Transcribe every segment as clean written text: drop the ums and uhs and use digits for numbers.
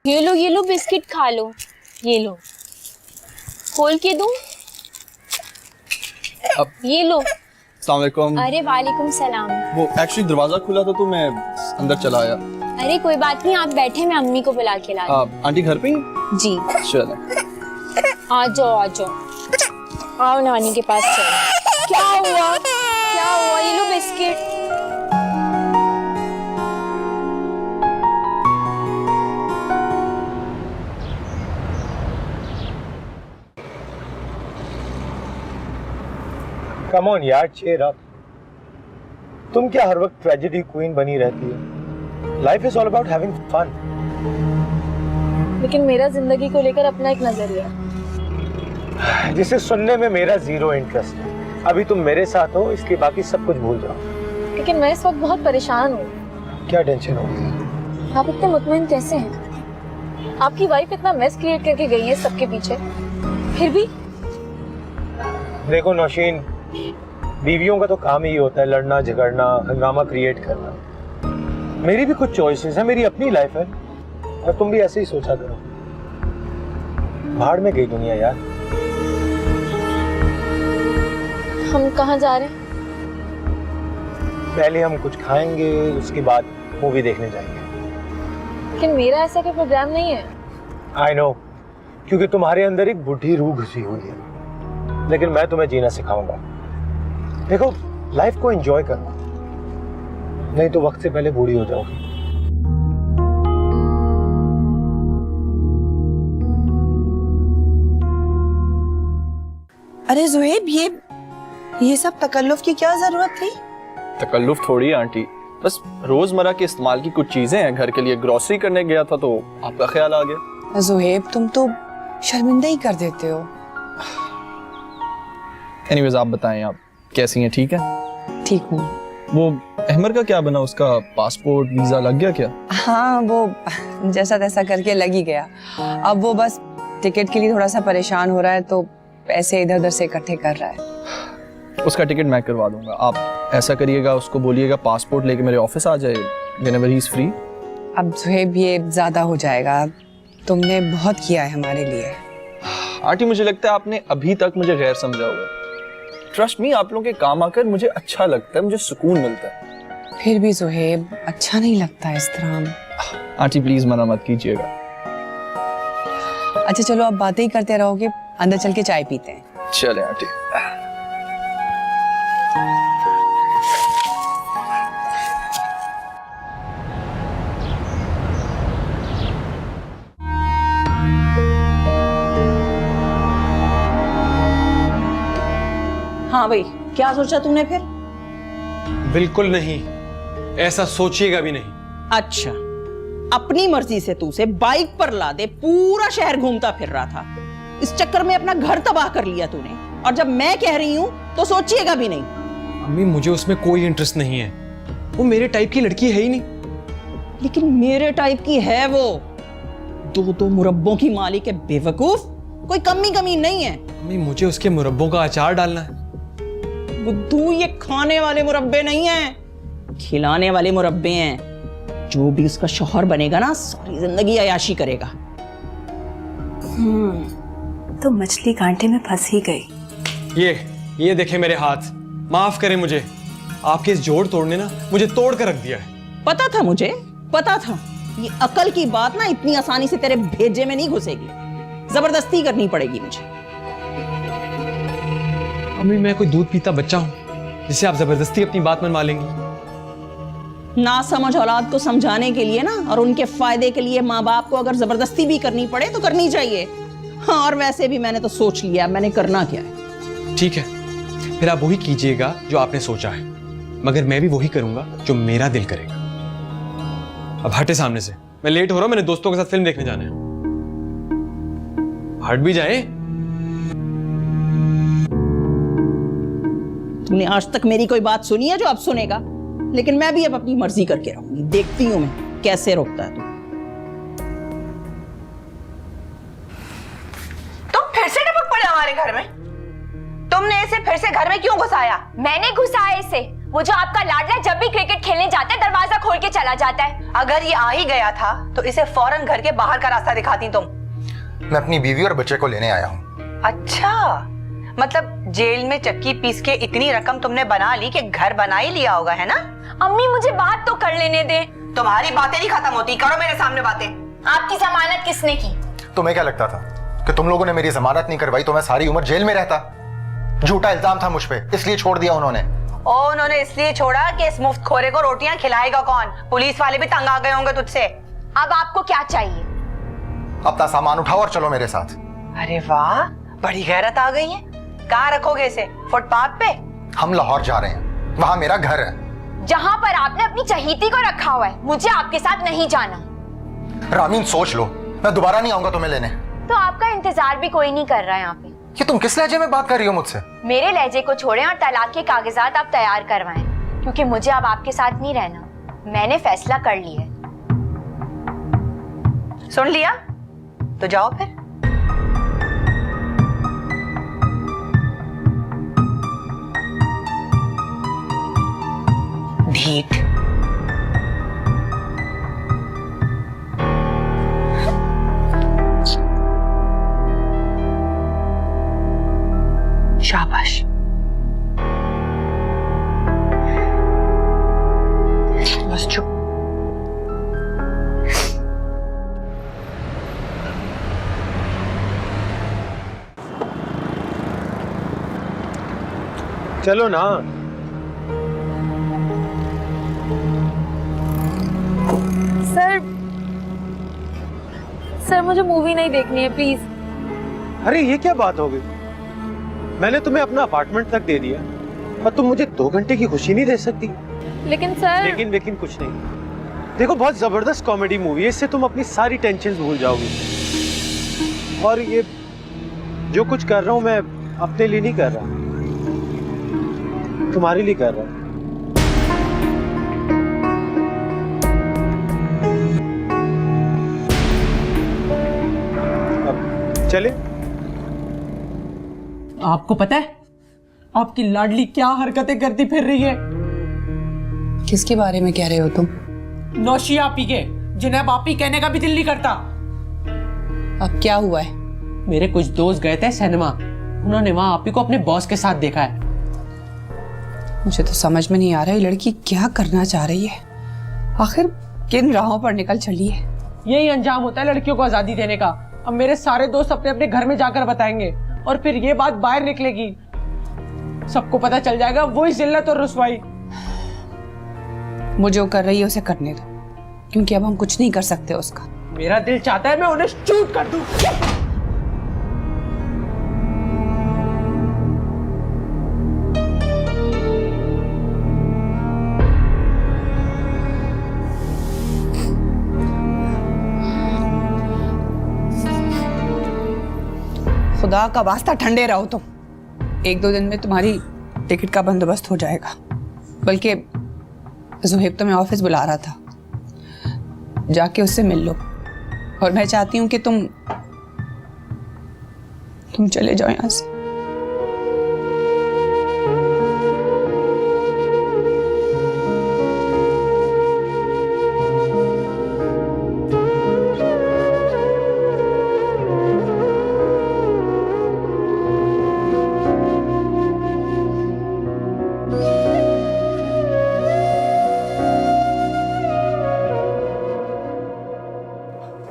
ये लो बिस्किट खा लो। ये लो, खोल के दूं? अब ये लो। अस्सलाम वालेकुम। अरे वालेकुम सलाम। वो एक्चुअली दरवाजा खुला था तो मैं अंदर चला आया। अरे कोई बात नहीं, आप बैठे, मैं अम्मी को बुला के ला रही हूं। आंटी घर पे ही? जी चलो आ जाओ आ जाओ, आओ नानी के पास चलो। क्या हुआ क्या हुआ? ये लो बिस्किट। कम ऑन यार, चीयर अप। तुम क्या हर वक्त ट्रेजेडी क्वीन बनी रहती हो? Life is all about having fun. लेकिन मेरा जिंदगी को लेकर अपना एक नजरिया, जिसे सुनने में मेरा जीरो इंटरेस्ट है। अभी तुम मेरे साथ हो, इसलिए बाकी सब कुछ भूल जाओ। लेकिन मैं इस वक्त बहुत परेशान हूँ। क्या टेंशन हो गई? आप इतने मुतमईन कैसे हैं? आपकी वाइफ इतना मेस क्रिएट करके गई है सबके पीछे, फिर भी। देखो नौशीन, बीवियों का तो काम ही होता है लड़ना झगड़ना, हंगामा क्रिएट करना। मेरी भी कुछ चॉइसेस है, मेरी अपनी लाइफ है, और तुम भी ऐसे ही सोचा करो। भाड़ में गई दुनिया यार। हम कहाँ जा रहे हैं? पहले हम कुछ खाएंगे, उसके बाद मूवी देखने जाएंगे। लेकिन मेरा ऐसा कोई प्रोग्राम नहीं है। आई नो, क्योंकि तुम्हारे अंदर एक बुढ़ी रूह घुसी हुई है। लेकिन मैं तुम्हें जीना सिखाऊंगा। देखो, लाइफ को एंजॉय करो, नहीं तो वक्त से पहले बूढ़ी हो जाओगी। अरे जुहेब, ये सब तकल्लुफ की क्या जरूरत थी? तकल्लुफ थोड़ी है आंटी, बस रोजमर्रा के इस्तेमाल की कुछ चीजें हैं। घर के लिए ग्रोसरी करने गया था तो आपका ख्याल आ गया। जुहेब, तुम तो शर्मिंदा ही कर देते हो। एनीवेज, आप बताएं, आप कैसी हैं? ठीक है? ठीक हूँ। वो अहमर का क्या बना? उसका पासपोर्ट वीजा लग गया क्या? हाँ, वो जैसा तैसा करके लग ही गया। अब वो बस टिकट के लिए थोड़ा सा परेशान हो रहा है, तो पैसे इधर उधर से इकट्ठे कर रहा है। उसका टिकट मैं करवा दूंगा। आप ऐसा करिएगा, उसको बोलिएगा पासपोर्ट लेके मेरे ऑफिस आ जाए व्हेनेवर ही इज फ्री। अब जुहेब, ये ज्यादा हो जाएगा। तुमने बहुत किया है हमारे लिए। आंटी, मुझे लगता है आपने अभी तक मुझे गैर समझा हुआ। ट्रस्ट मी, आप लोगों के काम आकर मुझे अच्छा लगता है, मुझे सुकून मिलता है। फिर भी जुहेब, अच्छा नहीं लगता इस तरह। आंटी प्लीज मना मत कीजिएगा। अच्छा चलो, अब बातें ही करते रहोगे, अंदर चल के चाय पीते हैं। चले आंटी। हाँ भाई, क्या सोचा तूने फिर? बिल्कुल नहीं, ऐसा सोचिएगा भी नहीं। अच्छा, अपनी मर्जी से तू उसे बाइक पर ला दे, पूरा शहर घूमता फिर रहा था। इस चक्कर में अपना घर तबाह कर लिया तूने, और जब मैं कह रही हूं तो सोचिएगा भी नहीं। अम्मी, मुझे उसमें कोई इंटरेस्ट नहीं है। वो मेरे टाइप की लड़की है ही नहीं। लेकिन मेरे टाइप की है वो। दो मुरब्बों की मालिक है, बेवकूफ। कोई कमी नहीं है। अम्मी, मुझे उसके मुरब्बों का अचार डालना है। बुद्धू, ये खाने वाले मुरब्बे नहीं हैं, खिलाने वाले मुरब्बे हैं। जो भी उसका शौहर बनेगा ना, सारी जिंदगी अयाशी करेगा। तो मछली कांटे में फंस ही गई। ये देखे मेरे हाथ। माफ करें मुझे, आपके इस जोड़ तोड़ने ना मुझे तोड़ कर रख दिया है। पता था, मुझे पता था। ये अकल की बात ना इतनी आसानी से तेरे भेजे में नहीं घुसेगी, जबरदस्ती करनी पड़ेगी मुझे। अम्मी, मैं कोई दूध पीता बच्चा हूं जिसे आप जबरदस्ती अपनी बात मनवा लेंगी? ना समझ औलाद को समझाने के लिए ना, और उनके फायदे के लिए माँ बाप को अगर जबरदस्ती भी करनी पड़े तो करनी चाहिए। हाँ, और वैसे भी मैंने तो सोच लिया मैंने करना क्या है। ठीक है, फिर आप वही कीजिएगा जो आपने सोचा है, मगर मैं भी वही करूंगा जो मेरा दिल करेगा। अब हटे सामने से, मैं लेट हो रहा हूं, मैंने दोस्तों के साथ फिल्म देखने जाना है। हट भी जाए। तूने आज तक मेरी कोई बात सुनी है जो अब सुनेगा? लेकिन मैं भी अब अपनी मर्जी करके रहूंगी, देखती हूं मैं कैसे रोकता है तू। तुम फिर से टपक पड़े हमारे घर में? तुमने इसे फिर से घर में क्यों घुसाया? मैंने घुसाया इसे। वो जो आपका लाडला जब भी क्रिकेट खेलने जाता है दरवाजा खोल के चला जाता है। अगर ये आ ही गया था तो इसे फौरन घर के बाहर का रास्ता दिखाती तुम। मैं अपनी बीवी और बच्चे को लेने आया हूँ। अच्छा, मतलब जेल में चक्की पीस के इतनी रकम तुमने बना ली कि घर बना ही लिया होगा, है ना? अम्मी मुझे बात तो कर लेने दे। तुम्हारी बातें नहीं खत्म होती, करो मेरे सामने बातें। आपकी जमानत किसने की? तुम्हें क्या लगता था कि तुम लोगों ने मेरी जमानत नहीं करवाई तो मैं सारी उम्र जेल में रहता? झूठा इल्जाम था मुझ पे, इसलिए छोड़ दिया उन्होंने। उन्होंने इसलिए छोड़ा कि इस मुफ्तखोरे को रोटियां खिलाएगा कौन? पुलिस वाले भी तंग आ गए होंगे तुझसे। अब आपको क्या चाहिए? अपना सामान उठाओ और चलो मेरे साथ। अरे वाह, बड़ी गैरत आ गई है। कहाँ रखोगे इसे? फुटपाथ पे? हम लाहौर जा रहे हैं, वहां मेरा घर है। जहाँ पर आपने अपनी चहीती को रखा हुआ है, मुझे आपके साथ नहीं जाना। रामीन सोच लो, मैं दोबारा नहीं आऊंगा तुम्हें लेने। तो आपका इंतजार भी कोई नहीं कर रहा है यहाँ पे। ये तुम किस लहजे में बात कर रही हो मुझसे? मेरे लहजे को छोड़ें और तलाक के कागजात आप तैयार करवाएं, क्योंकि मुझे अब आपके साथ नहीं रहना। मैंने फैसला कर लिया है। सुन लिया तो जाओ फिर। ढीठ। शाबाश। बस चुप। चलो ना। सर मुझे मूवी नहीं देखनी है, प्लीज। अरे ये क्या बात हो गई? मैंने तुम्हें अपना अपार्टमेंट तक दे दिया और तुम मुझे 2 घंटे की खुशी नहीं दे सकती? लेकिन सर। लेकिन कुछ नहीं। देखो, बहुत जबरदस्त कॉमेडी मूवी है, इससे तुम अपनी सारी टेंशन भूल जाओगी। और ये जो कुछ कर रहा हूं मैं अपने लिए नहीं कर रहा, तुम्हारे लिए कर रहा हूं। अब चले। आपको पता है आपकी लाडली क्या हरकतें करती फिर रही है? किसके बारे में कह रहे हो तुम? नौशी आपी के, जिन्हें अब आपी कहने का भी दिल नहीं करता। अब क्या हुआ है? मेरे कुछ दोस्त गए थे सिनेमा, उन्होंने वहां आपी को अपने बॉस के साथ देखा है। मुझे तो समझ में नहीं आ रहा है लड़की क्या करना चाह रही है, आखिर किन राहों पर निकल चली है। यही अंजाम होता है लड़कियों को आजादी देने का। अब मेरे सारे दोस्त अपने अपने घर में जाकर बताएंगे और फिर ये बात बाहर निकलेगी, सबको पता चल जाएगा वही जिल्लत और रुसवाई। वो जो कर रही है उसे करने दो, क्योंकि अब हम कुछ नहीं कर सकते उसका। मेरा दिल चाहता है मैं उन्हें शूट कर दूं। खुदा का वास्ता ठंडे रहो तुम। 1-2 दिन में तुम्हारी टिकट का बंदोबस्त हो जाएगा। बल्कि जुहेब तुम्हें ऑफिस बुला रहा था, जाके उससे मिल लो। और मैं चाहती हूँ कि तुम चले जाओ यहाँ से।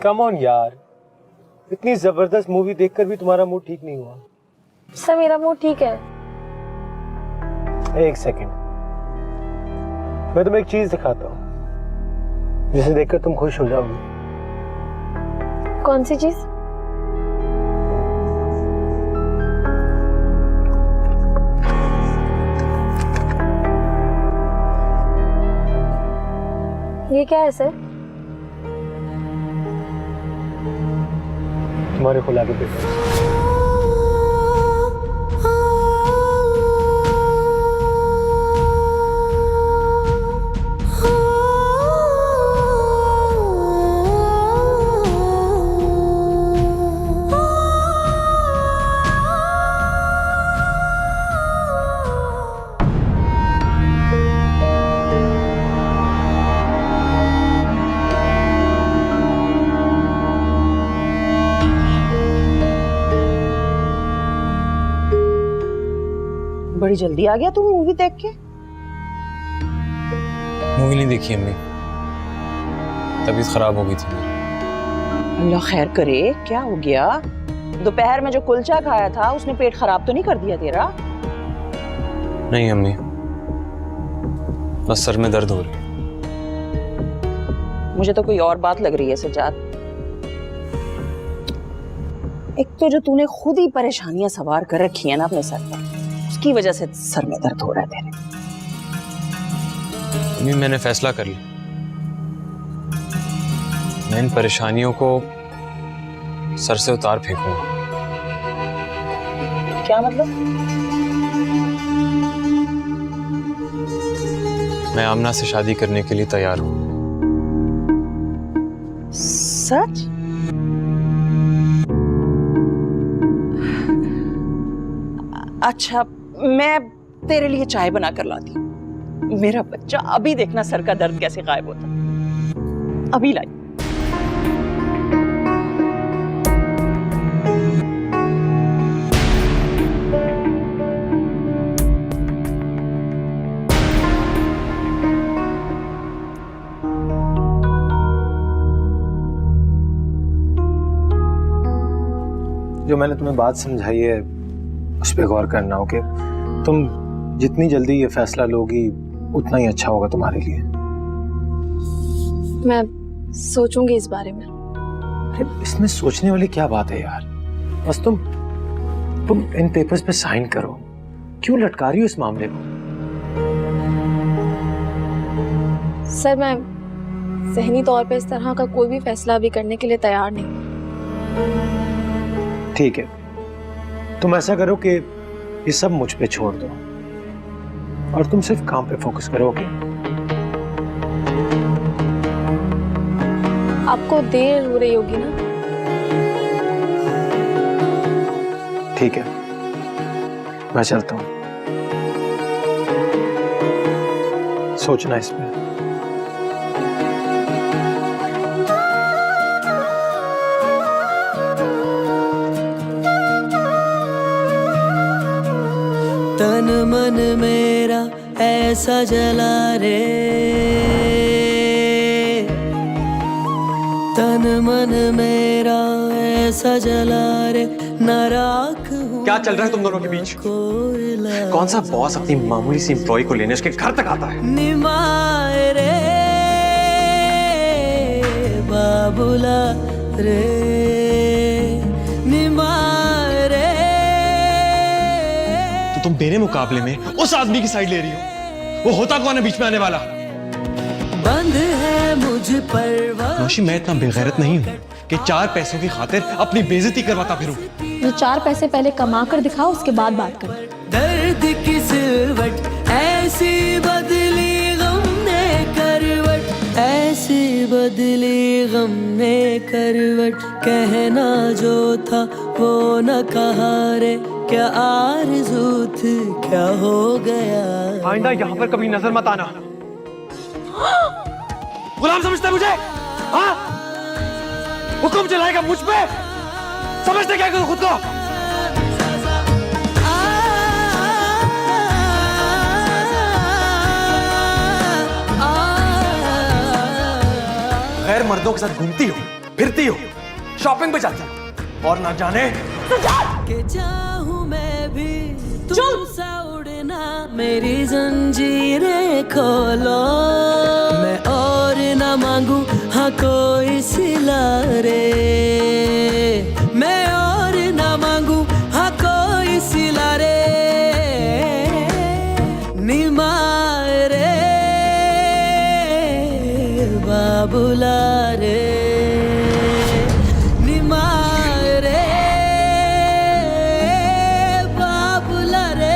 कम ऑन यार, इतनी जबरदस्त मूवी देखकर भी तुम्हारा मूड ठीक नहीं हुआ? सर मेरा मूड ठीक है। एक सेकंड, मैं तुम्हें एक चीज दिखाता हूँ जिसे देखकर तुम खुश हो जाओगी। कौन सी चीज? ये क्या है सर? तुम्हारे गुलाबी पेपर। बड़ी जल्दी आ गया तू मूवी देख के। मूवी नहीं देखी अम्मी, तबीयत खराब हो गई थी मेरी। अल्लाह खैर करे, क्या हो गया? दोपहर में जो कुलचा खाया था उसने पेट खराब तो नहीं कर दिया तेरा? नहीं अम्मी, बस सर में दर्द हो रही है। मुझे तो कोई और बात लग रही है सज्जाद। एक तो जो तूने खुद ही परेशानियां सवार कर रखी है ना अपने सर पर, उसकी वजह से सर में दर्द हो रहा है तेरे। अम्मी मैंने फैसला कर लिया, मैं इन परेशानियों को सर से उतार फेंकूंगा। क्या मतलब? मैं आमना से शादी करने के लिए तैयार हूं। सच? अच्छा, मैं तेरे लिए चाय बना कर लाती हूँ। मेरा बच्चा, अभी देखना सर का दर्द कैसे गायब होता। अभी लाई। जो मैंने तुम्हें बात समझाई है उस पर गौर करना हो कि तुम जितनी जल्दी ये फैसला लोगी उतना ही अच्छा होगा तुम्हारे लिए। मैं सोचूंगी इस बारे में। अरे इसमें सोचने वाली क्या बात है यार, बस तुम इन पेपर्स पे साइन करो। क्यों लटका रही हो इस मामले को? सर मैं ज़हनी तौर पे इस तरह का कोई भी फैसला अभी करने के लिए तैयार नहीं। ठीक है, तुम ऐसा करो कि ये सब मुझ पे छोड़ दो और तुम सिर्फ काम पे फोकस करो। ओके? आपको देर हो रही होगी ना? ठीक है, मैं चलता हूँ। सोचना इसमें। तन मन मेरा ऐसा जला रे, तन मन मेरा ऐसा जला रे, न राख हूं। क्या चल रहा है तुम दोनों के बीच? कौन सा बॉस अपनी मामूली सी एम्प्लॉय को लेने उसके घर तक आता है? निमाए रे बाबुला रे, निमाए रे। तो तुम मेरे मुकाबले में उस आदमी की साइड ले रही हो? वो होता कौन है बीच में आने वाला? बंद है मुझ पर नौशी, मैं इतना बेगैरत नहीं हूँ कि 4 पैसों की खातिर अपनी बेइज्जती करवाता फिरूं। जो 4 पैसे पहले कमा कर दिखाओ, उसके बाद बात करो। दर्द की सिलवट ऐसी बदली गम ने करवट, ऐसी बदली गम ने करवट। कहना जो था वो न कहा रे, क्या आरज़ू थी क्या हो गया। आइंदा यहाँ पर कभी नजर मत आना। गुलाम समझता है मुझे? हाँ? हुक्म चलाएगा मुझ पे? समझते क्या करो खुद को? गैर मर्दों के साथ घूमती हो, फिरती हो, शॉपिंग पे जाती हो और ना जाने के चाहूं मैं भी तुमसा उड़ना, मेरी जंजीरें खोलो। मैं और ना मांगू हाँ कोई सिला रे, मैं और ना मांगू हाँ कोई सिला रे। निमा रे बाबुला रे, निमा रे बाबुला रे।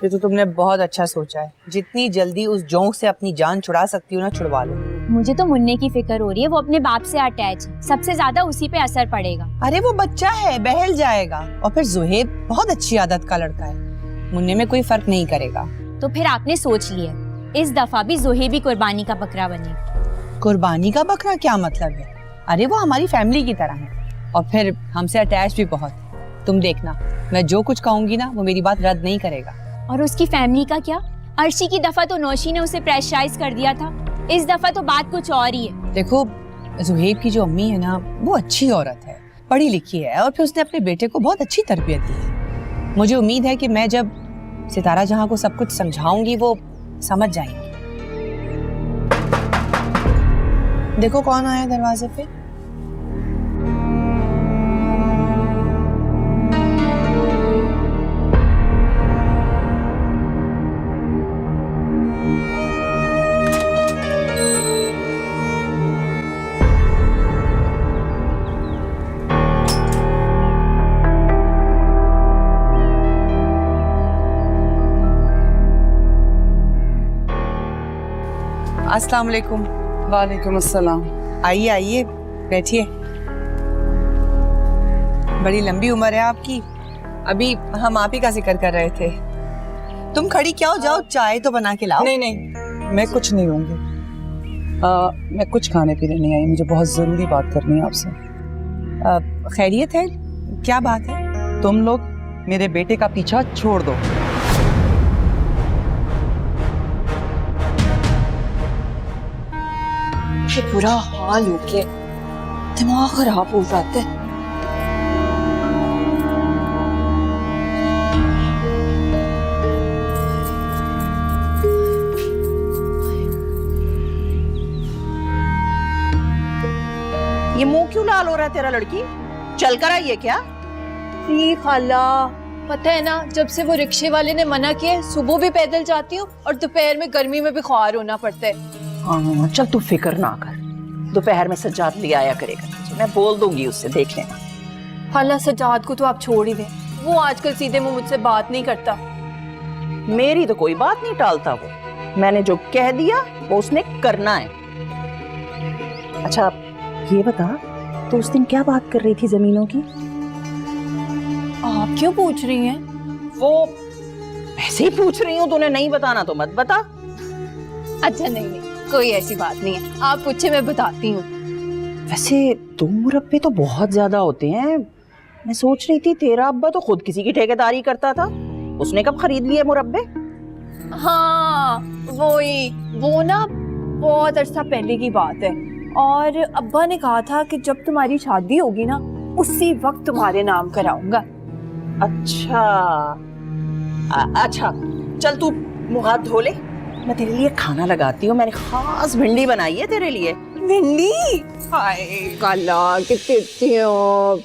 ये तो तुमने बहुत अच्छा सोचा है। जितनी जल्दी उस जोंक से अपनी जान छुड़ा सकती हो ना, छुड़वा लो। मुझे तो मुन्ने की फिक्र हो रही है, वो अपने बाप से अटैच है, सबसे ज्यादा उसी पे असर पड़ेगा। अरे वो बच्चा है, बहल जाएगा। और फिर जुहेब बहुत अच्छी आदत का लड़का है, मुन्ने में कोई फर्क नहीं करेगा। तो फिर आपने सोच लिया, इस दफा भी जुहेब ही कुर्बानी का बकरा बने। कुर्बानी का बकरा क्या मतलब है? अरे वो हमारी फैमिली की तरह है और फिर हमसे अटैच भी बहुत है। तुम देखना, मैं जो कुछ कहूंगी ना वो मेरी बात रद्द नहीं करेगा। और उसकी फैमिली का क्या? अर्शी की दफा तो नौशी ने उसे प्रेशराइज कर दिया था, इस दफा तो बात कुछ और ही है। देखो, जुहेब की जो अम्मी है ना वो अच्छी औरत है, पढ़ी लिखी है और फिर उसने अपने बेटे को बहुत अच्छी तरबियत दी है। मुझे उम्मीद है कि मैं जब सितारा जहां को सब कुछ समझाऊंगी वो समझ जाएंगी। देखो कौन आया दरवाजे पे। अस्सलाम वालेकुम। वालेकुम अस्सलाम। आइए आइए, बैठिए। बड़ी लंबी उम्र है आपकी। अभी हम आप ही का जिक्र कर रहे थे। तुम खड़ी क्या हो, जाओ चाय तो बना के लाओ। नहीं नहीं, मैं कुछ नहीं लूंगी। मैं कुछ खाने पीने नहीं आई, मुझे बहुत जरूरी बात करनी है आपसे। खैरियत है? क्या बात है? तुम लोग मेरे बेटे का पीछा छोड़ दो। बुरा हाल हो गया, दिमाग खराब हो जाता है। ये मुंह क्यों लाल हो रहा है तेरा लड़की? चल कर आई है क्या? खाला, पता है ना, जब से वो रिक्शे वाले ने मना किया, सुबह भी पैदल जाती हूँ और दोपहर में गर्मी में भी ख्वार होना पड़ता है। हाँ, चल तू फिक्र ना कर, दोपहर में सज्जाद ले आया करेगा, मैं बोल दूंगी उससे, देख लेना। खाला, सज्जाद को तो आप छोड़ ही दें, वो आजकल सीधे मुंह मुझसे बात नहीं करता। मेरी तो कोई बात नहीं टालता वो, मैंने जो कह दिया वो उसने करना है। अच्छा ये बता, तो उस दिन क्या बात कर रही थी जमीनों की? आप क्यों पूछ रही हैं? वो ऐसे ही पूछ रही हूँ, तूने नहीं बताना तो मत बता। अच्छा नहीं नहीं, कोई ऐसी बात नहीं है, आप पूछे मैं बताती हूँ। वैसे 2 मुरब्बे तो बहुत ज्यादा होते हैं। मैं सोच रही थी तेरा अब्बा तो खुद किसी की ठेकेदारी करता था, उसने कब खरीद लिए मुरब्बे? हाँ वो ना बहुत अरसा पहले की बात है, और अब्बा ने कहा था कि जब तुम्हारी शादी होगी ना उसी वक्त तुम्हारे नाम कराऊंगा। अच्छा अच्छा, चल तू मुंह हाथ धो ले, मैं तेरे लिए खाना लगाती हूँ, मैंने खास भिंडी बनाई है तेरे लिए। भिंडी? हाय काला, कितनी अच्छी हो।